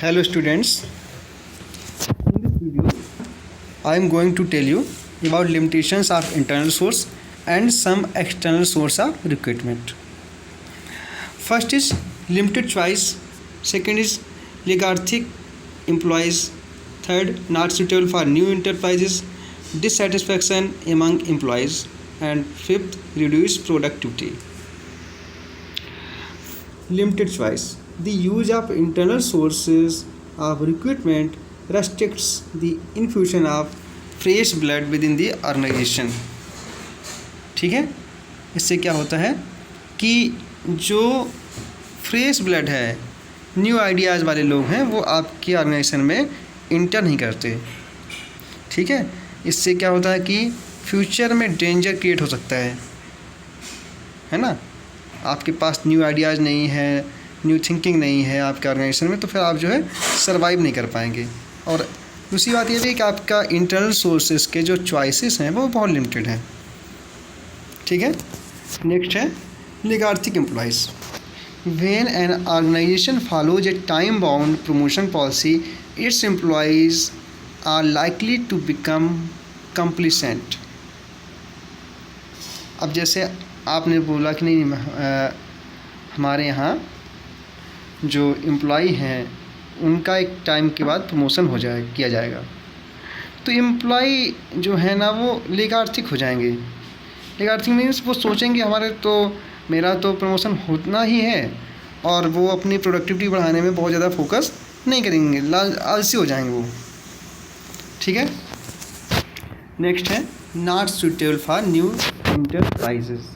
Hello students, in this video I am going to tell you about limitations of internal source and some external source of recruitment. First is limited choice, second is lethargic employees, third not suitable for new enterprises, dissatisfaction among employees, and fifth reduced productivity. Limited choice. The use of internal sources of recruitment restricts the infusion of fresh blood within the organization. ठीक है, इससे क्या होता है कि जो fresh blood है, new ideas वाले लोग हैं, वो आपकी ऑर्गेनाइजेशन में इंटर नहीं करते. ठीक है, इससे क्या होता है कि फ्यूचर में डेंजर क्रिएट हो सकता है ना. आपके पास न्यू आइडियाज़ नहीं है, न्यू थिंकिंग नहीं है आपके ऑर्गेनाइजेशन में, तो फिर आप जो है सर्वाइव नहीं कर पाएंगे. और दूसरी बात यह भी कि आपका इंटरनल सोर्सेज के जो चॉइसेस हैं वो बहुत लिमिटेड हैं. ठीक है, नेक्स्ट है lethargic employees. When an organization follows a time bound promotion policy, its employees are likely to become complacent. अब जैसे आपने बोला कि नहीं, हमारे यहाँ जो एम्प्लॉई हैं उनका एक टाइम के बाद प्रमोशन किया जाएगा, तो एम्प्लॉई जो है ना वो लेथार्जिक हो जाएंगे. लेथार्जिक मीन्स वो सोचेंगे मेरा तो प्रमोशन होना ही है, और वो अपनी प्रोडक्टिविटी बढ़ाने में बहुत ज़्यादा फोकस नहीं करेंगे, आलसी हो जाएंगे वो. ठीक है, नेक्स्ट है not suitable for new enterprises.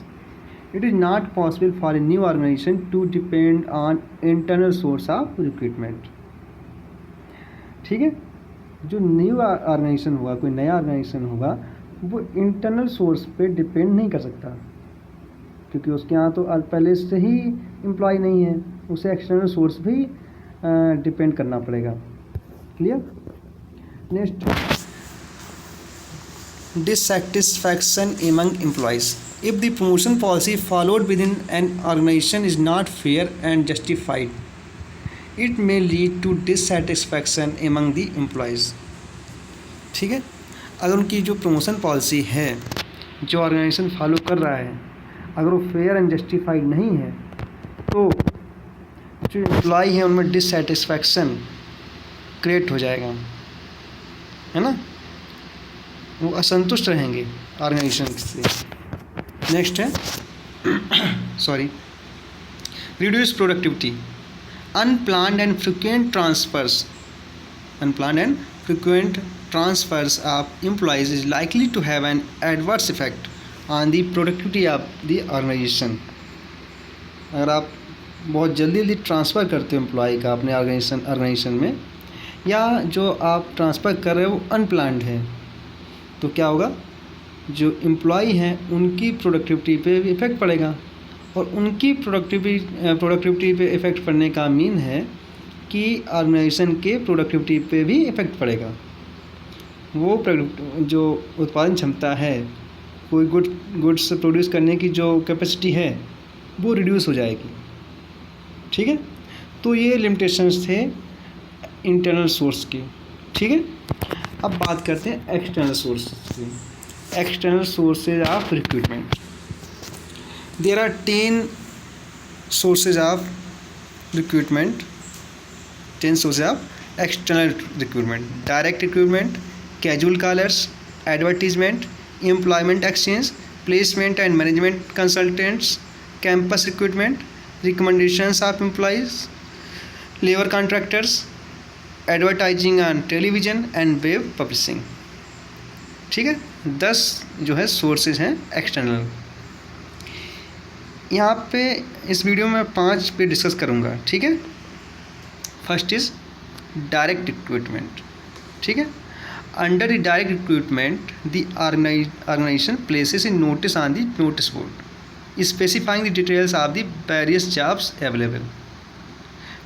It is not possible for a new organization to depend on internal source of recruitment. ठीक है, जो न्यू ऑर्गेनाइजेशन होगा, कोई नया ऑर्गेनाइजेशन होगा, वो इंटरनल सोर्स पे डिपेंड नहीं कर सकता, क्योंकि उसके यहाँ तो पहले से ही एम्प्लॉय नहीं है, उसे एक्सटर्नल सोर्स भी डिपेंड करना पड़ेगा. Clear. Next, dissatisfaction among employees. If the promotion policy followed within an organization is not fair and justified, it may lead to dissatisfaction among the employees. ठीक है, अगर उनकी जो प्रमोशन पॉलिसी है जो ऑर्गेनाइजेशन फॉलो कर रहा है, अगर वो फेयर एंड जस्टिफाइड नहीं है, तो जो एम्प्लॉय हैं उनमें डिससेटिस्फैक्शन क्रिएट हो जाएगा, है ना. वो असंतुष्ट रहेंगे ऑर्गेनाइजेशन से. नेक्स्ट है reduce productivity. Unplanned and frequent transfers of employees is likely to have an adverse effect on the productivity of the organisation. अगर आप बहुत जल्दी ट्रांसफ़र करते हो एम्प्लॉय का अपने ऑर्गेनाइजेशन में, या जो आप ट्रांसफ़र कर रहे हो वो अनप्लान्ड है, तो क्या होगा, जो एम्प्लॉय हैं उनकी प्रोडक्टिविटी पे भी इफ़ेक्ट पड़ेगा. और उनकी प्रोडक्टिविटी पे इफ़ेक्ट पड़ने का मीन है कि ऑर्गेनाइजेशन के प्रोडक्टिविटी पे भी इफ़ेक्ट पड़ेगा. वो जो उत्पादन क्षमता है, कोई गुड्स प्रोड्यूस करने की जो कैपेसिटी है वो रिड्यूस हो जाएगी. ठीक है, तो ये लिमिटेशंस थे इंटरनल सोर्स की. ठीक है, अब बात करते हैं external sources. External sources of recruitment. There are 10 sources of recruitment, 10 sources of external recruitment. Direct recruitment, casual callers, advertisement, employment exchange, placement and management consultants, campus recruitment, recommendations of employees, labour contractors, advertising on television and web publishing. ठीक है, 10 जो है sources हैं external. यहाँ पे इस video में 5 पे डिस्कस करूँगा. ठीक है, फर्स्ट इज़ डायरेक्ट रिक्रूटमेंट. ठीक है, under the direct recruitment the organisation places in notice on the notice board specifying the details of the various jobs available.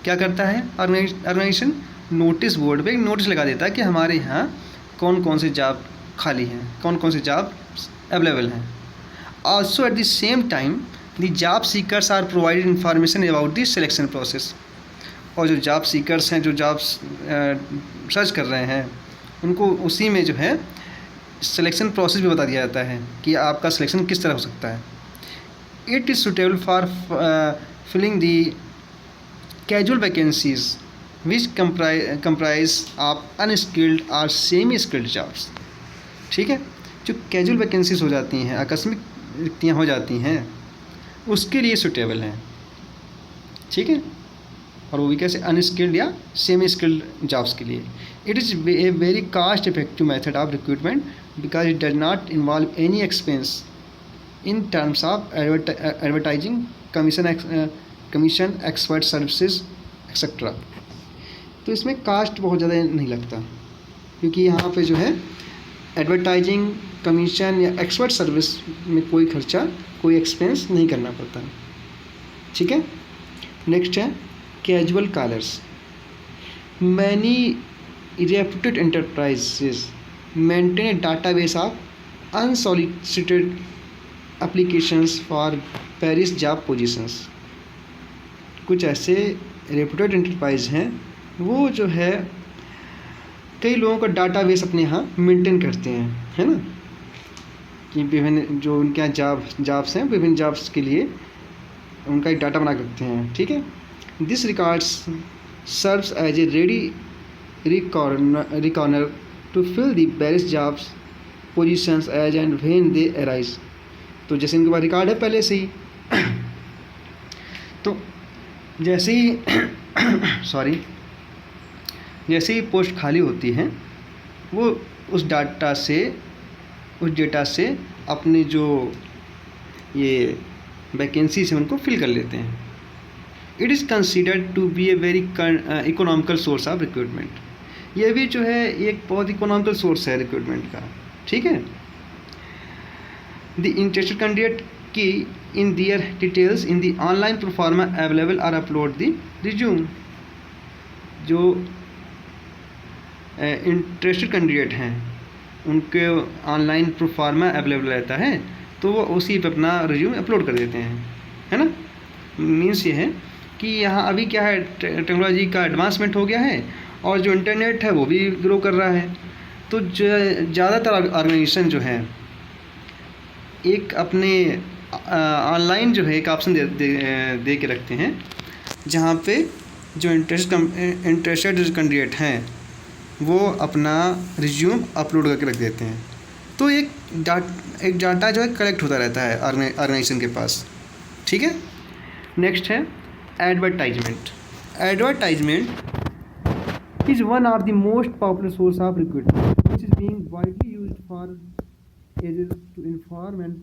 क्या करता है ऑर्गेनाइजेशन, नोटिस बोर्ड पे एक नोटिस लगा देता है कि हमारे यहाँ कौन कौन से जॉब खाली हैं, कौन कौन से जॉब अवेलेबल हैं. Also at the same time the job seekers are provided information about the selection process. और जो जॉब सीकर्स हैं, जो जॉब्स सर्च कर रहे हैं, उनको उसी में जो है सिलेक्शन प्रोसेस भी बता दिया जाता है कि आपका सिलेक्शन किस तरह हो सकता है। It is suitable for filling the casual vacancies which comprise of unskilled और सेमी स्किल्ड जॉब्स। ठीक है, जो कैजुअल वैकेंसीज हो जाती हैं, आकस्मिक रिक्तियाँ हो जाती हैं, उसके लिए सुटेबल हैं। ठीक है, और वो भी कैसे, अनस्किल्ड या सेमी स्किल्ड जॉब्स के लिए। It is a very cost effective method of recruitment because it does not involve any expense in terms of advertising, commission, expert services etcetera. तो इसमें कास्ट बहुत ज़्यादा नहीं लगता, क्योंकि यहाँ पे जो है एडवर्टाइजिंग, कमीशन या एक्सपर्ट सर्विस में कोई खर्चा, कोई एक्सपेंस नहीं करना पड़ता। ठीक है, नेक्स्ट है casual callers. Many reputed enterprises maintain a database of unsolicited applications for various job positions. कुछ ऐसे रेप्यूटेड एंटरप्राइज हैं, वो जो है कई लोगों का डाटाबेस अपने यहाँ मेंटेन करते हैं, है ना, कि विभिन्न जो उनके यहाँ जॉब्स हैं, विभिन्न जॉब्स के लिए उनका एक डाटा बना के रखते हैं। ठीक है, this records serves as a ready reckoner to fill the various jobs positions as and when they arise. तो जैसे इनके पास रिकॉर्ड है पहले से ही तो जैसे ही जैसे ही पोस्ट खाली होती हैं, वो उस डेटा से अपने जो ये वैकेंसी से उनको फिल कर लेते हैं। It is considered to be a very economical source of recruitment. ये भी जो है एक बहुत इकोनॉमिकल सोर्स है रिक्रूटमेंट का। ठीक है, the interested candidate key in their details in the online proforma available और अपलोड द रिज्यूम। जो इंटरेस्टेड कैंडिडेट हैं उनके ऑनलाइन प्रोफार्मा अवेलेबल रहता है, तो वो उसी पे अपना रिज्यूम अपलोड कर देते हैं, है ना। मीन्स ये है कि यहाँ अभी क्या है, टेक्नोलॉजी का एडवांसमेंट हो गया है और जो इंटरनेट है वो भी ग्रो कर रहा है। तो जो ज़्यादातर ऑर्गेनाइजेशन जो है एक अपने ऑनलाइन जो है एक ऑप्शन दे के रखते हैं, जहाँ पे जो इंटरेस्टेड कैंडिडेट हैं वो अपना रिज्यूम अपलोड करके रख देते हैं। तो एक डाटा जो है कलेक्ट होता रहता है ऑर्गेनाइजेशन के पास। ठीक है, नेक्स्ट है advertisement. Advertisement is one of the most popular source of recruitment which is being widely used for agents to inform and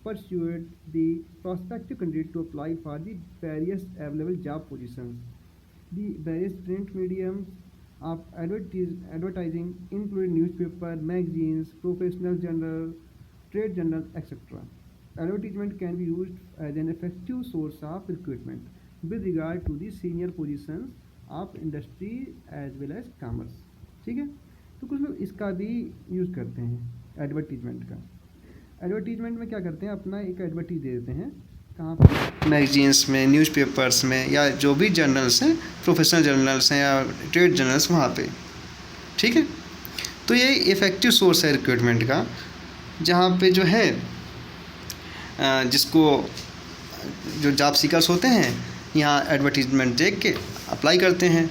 persuade the prospective candidate to apply for the various available job positions. The various print mediums of advertising include newspaper, magazines, professional journals, trade journals, etc. Advertisement can be used as an effective source of recruitment with regard to the senior positions of industry as well as commerce. ठीक है, तो कुछ लोग इसका भी use करते हैं advertisement का। एडवर्टीजमेंट में क्या करते हैं, अपना एक एडवर्टीज दे देते हैं, कहाँ पर, मैगजीन्स में, न्यूज़पेपर्स में, या जो भी जर्नल्स हैं, प्रोफेशनल जर्नल्स हैं या ट्रेड जर्नल्स, वहाँ पे। ठीक है, तो ये इफ़ेक्टिव सोर्स है रिक्रूटमेंट का, जहाँ पे जो है जिसको जो जॉब सीकर्स होते हैं यहाँ एडवर्टीजमेंट देख के अप्लाई करते हैं।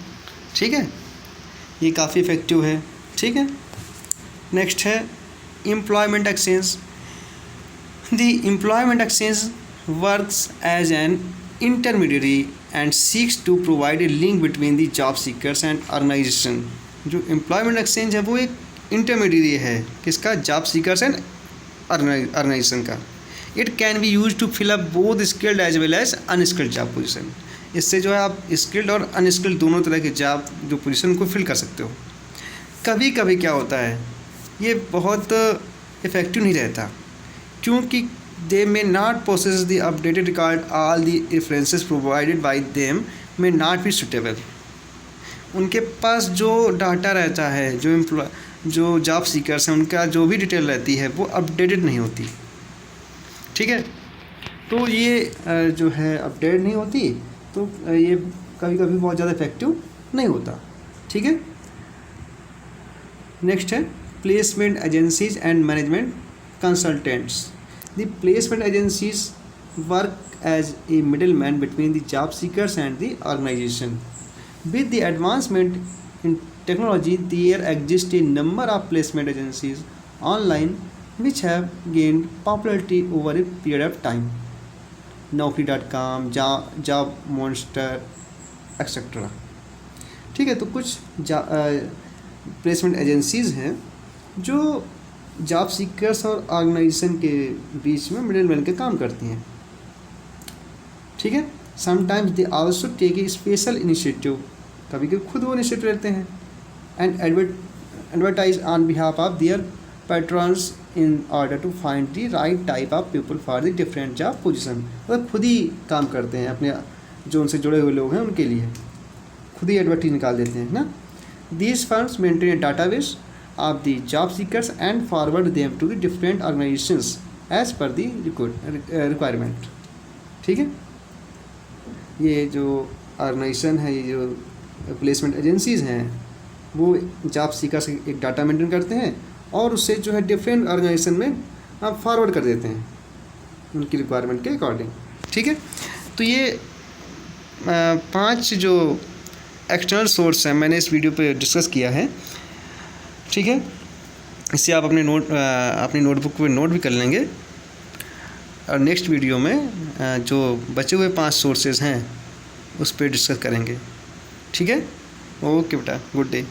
ठीक है, ये काफ़ी इफ़ेक्टिव है। ठीक है, नेक्स्ट है employment exchange. The employment exchange works as an intermediary and seeks to provide a link between the job seekers and organization. जो employment exchange है वो एक intermediary है, किसका, job seekers and organization का। It can be used to fill up both skilled as well as unskilled job position. इससे जो है आप skilled और unskilled दोनों तरह के job जो position को fill कर सकते हो। कभी कभी क्या होता है, ये बहुत इफ़ेक्टिव नहीं रहता, क्योंकि they may not possess the updated record, all the references provided by them may not be suitable. उनके पास जो डाटा रहता है, जो जॉब सीकर्स हैं उनका जो भी डिटेल रहती है वो अपडेटेड नहीं होती। ठीक है, तो ये जो है अपडेट नहीं होती, तो ये कभी कभी बहुत ज़्यादा इफेक्टिव नहीं होता। ठीक है, नेक्स्ट है placement agencies and management consultants. The placement agencies work as a middleman between the job seekers and the organization. With the advancement in technology, there exist a number of placement agencies online which have gained popularity over a period of time. Naukri.com, Job Monster, etc. ठीक है, तो कुछ placement agencies हैं जो job seekers और organisation के बीच में middle के काम करती हैं। ठीक है, sometimes they also take a special initiative, कभी कभी खुद वो इनिशिएटिव लेते हैं, and advertise on behalf of their patrons in order to find the right type of people for the different job position. मतलब खुद ही काम करते हैं, अपने जो उनसे जुड़े हुए लोग हैं उनके लिए खुद ही एडवर्टाइज निकाल देते हैं ना। These firms maintain a database of the job seekers and forward them to the different organisations as per the requirement. ठीक है, ये जो ऑर्गेनाइजेशन है, ये जो प्लेसमेंट एजेंसीज़ हैं, वो जॉब सीकर से एक डाटा मेंटेन करते हैं और उससे जो है डिफरेंट ऑर्गेनाइजेशन में आप फॉरवर्ड कर देते हैं उनकी रिक्वायरमेंट के अकॉर्डिंग। ठीक है, तो ये 5 जो एक्सटर्नल सोर्स हैं मैंने इस वीडियो पे डिस्कस किया है। ठीक है, इससे आप अपनी नोटबुक पे नोट भी कर लेंगे और नेक्स्ट वीडियो में जो बचे हुए 5 सोर्सेज हैं उस पर डिस्कस करेंगे। ठीक है, ओके बेटा, गुड डे।